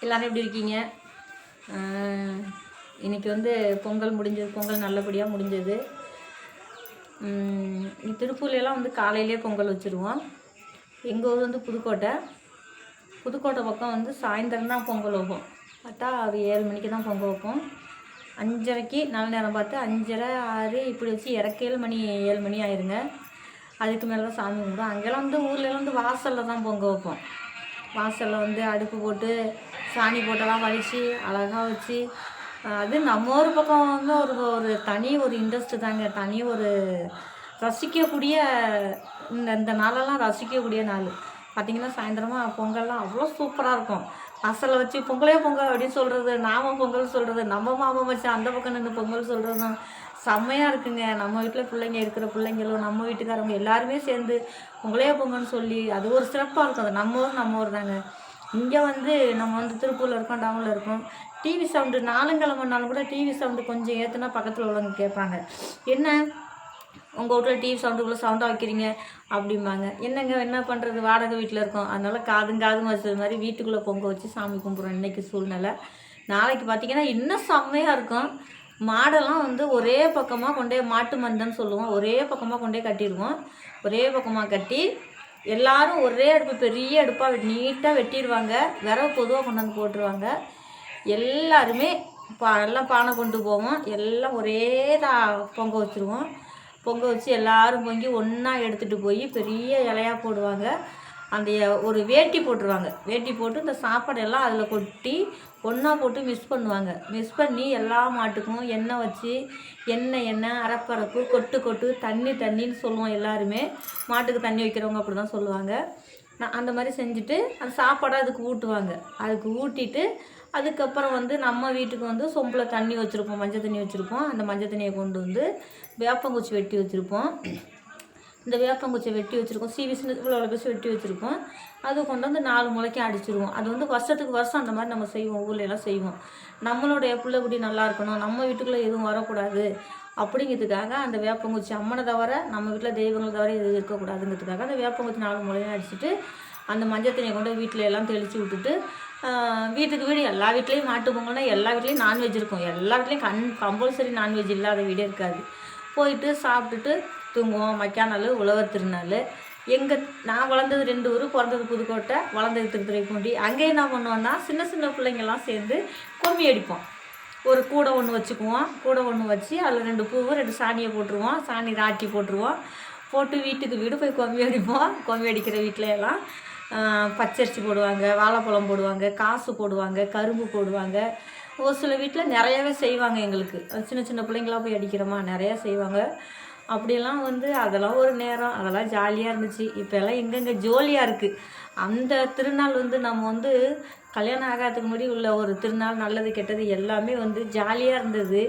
எல்லோரும் எப்படி இருக்கீங்க? இன்றைக்கி வந்து பொங்கல் முடிஞ்சது. பொங்கல் நல்லபடியாக முடிஞ்சது. திருப்பூர்லாம் வந்து காலையிலே பொங்கல் வச்சுருவோம். எங்கள் ஊர் வந்து புதுக்கோட்டை. புதுக்கோட்டை பக்கம் வந்து சாயந்தரம் தான் பொங்கல் வைப்போம். பார்த்தா அது 7 மணிக்கு தான் பொங்கல் வைப்போம். 5:30க்கு நல்ல நேரம் பார்த்து 5:30 6 இப்படி வச்சு இறக்கையில் 7 மணி ஆயிருங்க. அதுக்கு மேலே தான் சாமி கும்பிடுவோம். அங்கெல்லாம் வந்து ஊர்லலாம் வந்து வாசலில் தான் பொங்கல் வைப்போம். வாசலில் வந்து அடுப்பு போட்டு சாணி போட்டெல்லாம் வலித்து அழகாக வச்சு, அது நம்ம ஒரு பக்கம் வந்து ஒரு தனி ஒரு இன்ட்ரெஸ்ட்டு தாங்க. தனி ஒரு ரசிக்கக்கூடிய இந்த நாளெல்லாம் ரசிக்கக்கூடிய நாள். பார்த்திங்கன்னா சாயந்தரமாக பொங்கல்லாம் அவ்வளோ சூப்பராக இருக்கும். வாசலில் வச்சு பொங்கலே பொங்கல் அப்படின்னு சொல்கிறது, நாம பொங்கல் சொல்கிறது, நம்ம மாமன் வச்சு அந்த பக்கம் நின்று பொங்கல் சொல்கிறது தான் செம்மையாக இருக்குங்க. நம்ம வீட்டில் பிள்ளைங்க இருக்கிற பிள்ளைங்களும் நம்ம வீட்டுக்காரவங்க எல்லாருமே சேர்ந்து பொங்கலே பொங்கல்னு சொல்லி அது ஒரு சிறப்பாக இருக்கும். அது நம்ம ஊர் தாங்க. இங்கே வந்து நம்ம வந்து திருப்பூரில் இருக்கோம், டவுனில் இருக்கோம். டிவி சவுண்டு 4 கிழமைனாலும் கூட டிவி சவுண்டு கொஞ்சம் ஏற்றுனா பக்கத்தில் உள்ளவங்க கேட்பாங்க, என்ன உங்கள் வீட்டில் டிவி சவுண்டு இவ்வளோ சவுண்டாக வைக்கிறீங்க அப்படிம்பாங்க. என்னங்க என்ன பண்ணுறது, வாடகை வீட்டில் இருக்கோம், அதனால் காதும் வச்சது மாதிரி வீட்டுக்குள்ளே பொங்க வச்சு சாமி கும்பிட்றோம். இன்றைக்கி சூழ்நிலை. நாளைக்கு பார்த்திங்கன்னா இன்னும் செம்மையாக இருக்கும். மாடெல்லாம் வந்து ஒரே பக்கமாக கொண்டே மாட்டு மந்தன்னு சொல்லுவோம். ஒரே பக்கமாக கொண்டே கட்டிடுவோம். ஒரே பக்கமாக கட்டி எல்லோரும் ஒரே அடுப்பு பெரிய அடுப்பாக நீட்டாக வெட்டிடுவாங்க. விறகு பொதுவாக கொண்டாந்து போட்டுருவாங்க. எல்லாருமே எல்லாம் பானை கொண்டு போவோம். எல்லாம் ஒரே பொங்க வச்சுருவோம். பொங்க வச்சு எல்லோரும் பொங்கி ஒன்றா எடுத்துகிட்டு போய் பெரிய இலையாக போடுவாங்க. அந்த ஒரு வேட்டி போட்டுருவாங்க. வேட்டி போட்டு இந்த சாப்பாடெல்லாம் அதில் கொட்டி ஒன்றா போட்டு மிக்ஸ் பண்ணுவாங்க. மிக்ஸ் பண்ணி எல்லா மாட்டுக்கும் எண்ணெய் வச்சு எண்ணெய் அரைப்பரப்பு கொட்டு தண்ணின்னு சொல்லுவோம். எல்லாருமே மாட்டுக்கு தண்ணி வைக்கிறவங்க அப்படி தான் சொல்லுவாங்க. நான் அந்த மாதிரி செஞ்சுட்டு அந்த சாப்பாடை அதுக்கு ஊட்டுவாங்க. அதுக்கு ஊட்டிட்டு அதுக்கப்புறம் வந்து நம்ம வீட்டுக்கு வந்து சொம்பில் தண்ணி வச்சுருப்போம், மஞ்சள் தண்ணி வச்சுருப்போம். அந்த மஞ்சள் தண்ணியை கொண்டு வந்து வேப்பங்குச்சி வெட்டி வச்சுருப்போம். இந்த வேப்பங்குச்சியை வெட்டி வச்சுருக்கோம். இவ்வளோ பேசி வெட்டி வச்சுருக்கோம். அது கொண்டு வந்து 4 முளைக்கு அடிச்சிருவோம். அது வந்து வருஷத்துக்கு வருஷம் அந்த மாதிரி நம்ம செய்வோம். ஊர்லெலாம் செய்வோம். நம்மளுடைய பிள்ளைக்குடி நல்லா இருக்கணும், நம்ம வீட்டுக்குள்ளே எதுவும் வரக்கூடாது அப்படிங்கிறதுக்காக அந்த வேப்பங்குச்சி அம்மனை தவிர நம்ம வீட்டில் தெய்வங்களை தவிர எதுவும் இருக்கக்கூடாதுங்கிறதுக்காக அந்த வேப்பங்குச்சி 4 முளையும் அடிச்சுட்டு அந்த மஞ்சள் தண்ணியை கொண்டு வீட்டில் எல்லாம் தெளித்து விட்டுட்டு வீட்டுக்கு வீடு எல்லா வீட்லேயும் மாட்டு பொங்கல்னா எல்லா வீட்லேயும் நான்வெஜ் இருக்கும். எல்லா வீட்லேயும் கம்பல்சரி நான்வெஜ் இல்லாத வீடே இருக்காது. போயிட்டு சாப்பிட்டுட்டு தூங்குவோம். மக்காநாள் உழவர் திருநாள். நான் வளர்ந்தது 2 ஊர், பிறந்தது புதுக்கோட்டை, வளர்ந்தது திருத்துறைப்பூண்டி. அங்கே என்ன பண்ணுவோன்னா சின்ன பிள்ளைங்கள்லாம் சேர்ந்து கும்மி அடிப்போம். ஒரு கூடை ஒன்று வச்சுக்குவோம். கூடை ஒன்று வச்சு அதில் 2 பூவு 2 சாணியை போட்டுருவோம். சாணி ராட்டி போட்டுருவோம். போட்டு வீட்டுக்கு வீடு போய் கும்மி அடிப்போம். கும்மி அடிக்கிற வீட்டிலையெல்லாம் பச்சரிசி போடுவாங்க, வாழைப்பழம் போடுவாங்க, காசு போடுவாங்க, கரும்பு போடுவாங்க. ஒரு சில வீட்டில் நிறையாவே செய்வாங்க. எங்களுக்கு சின்ன பிள்ளைங்களாம் போய் அடிக்கிறோமா நிறையா செய்வாங்க. அப்படியெல்லாம் வந்து அதெல்லாம் ஒரு நேரம், அதெல்லாம் ஜாலியாக இருந்துச்சு. இப்போல்லாம் எங்கெங்கே ஜோலியாக இருக்குது. அந்த திருநாள் வந்து நம்ம வந்து கல்யாணம் ஆகாததுக்கு முன்னாடி உள்ள ஒரு திருநாள், நல்லது கெட்டது எல்லாமே வந்து ஜாலியாக இருந்தது.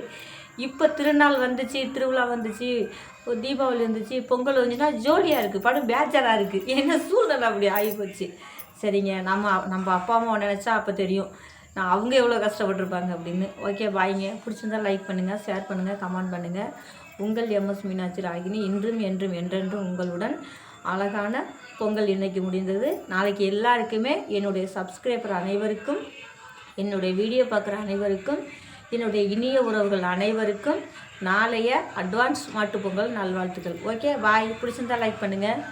இப்போ திருநாள் வந்துச்சு, திருவிழா வந்துச்சு, ஒரு தீபாவளி வந்துச்சு, பொங்கல் வந்துச்சுன்னா ஜோலியாக இருக்குது, படம் பேஜராக இருக்குது. என்ன சூழ்நிலை அப்படி ஆகிப்போச்சு. சரிங்க, நம்ம அப்பா அம்மாவை நினச்சா அப்போ தெரியும் அவங்க எவ்வளோ கஷ்டப்பட்டுருப்பாங்க அப்படின்னு. ஓகே, பாய்ங்க. பிடிச்சிருந்தா லைக் பண்ணுங்கள், ஷேர் பண்ணுங்கள், கமெண்ட் பண்ணுங்கள். உங்கள் MS மீனாட்சி ராகினி இன்றும் என்றும் என்றென்றும் உங்களுடன். அழகான பொங்கல் இன்றைக்கி முடிந்தது. நாளைக்கு எல்லாருக்குமே, என்னுடைய சப்ஸ்கிரைபர் அனைவருக்கும், என்னுடைய வீடியோ பார்க்குற அனைவருக்கும், என்னுடைய இனிய உறவுகள் அனைவருக்கும் நாளைய அட்வான்ஸ் மாட்டுப்பொங்கல் நல்வாழ்த்துக்கள். ஓகே, பாய். பிடிச்சிருந்தா லைக் பண்ணுங்கள்.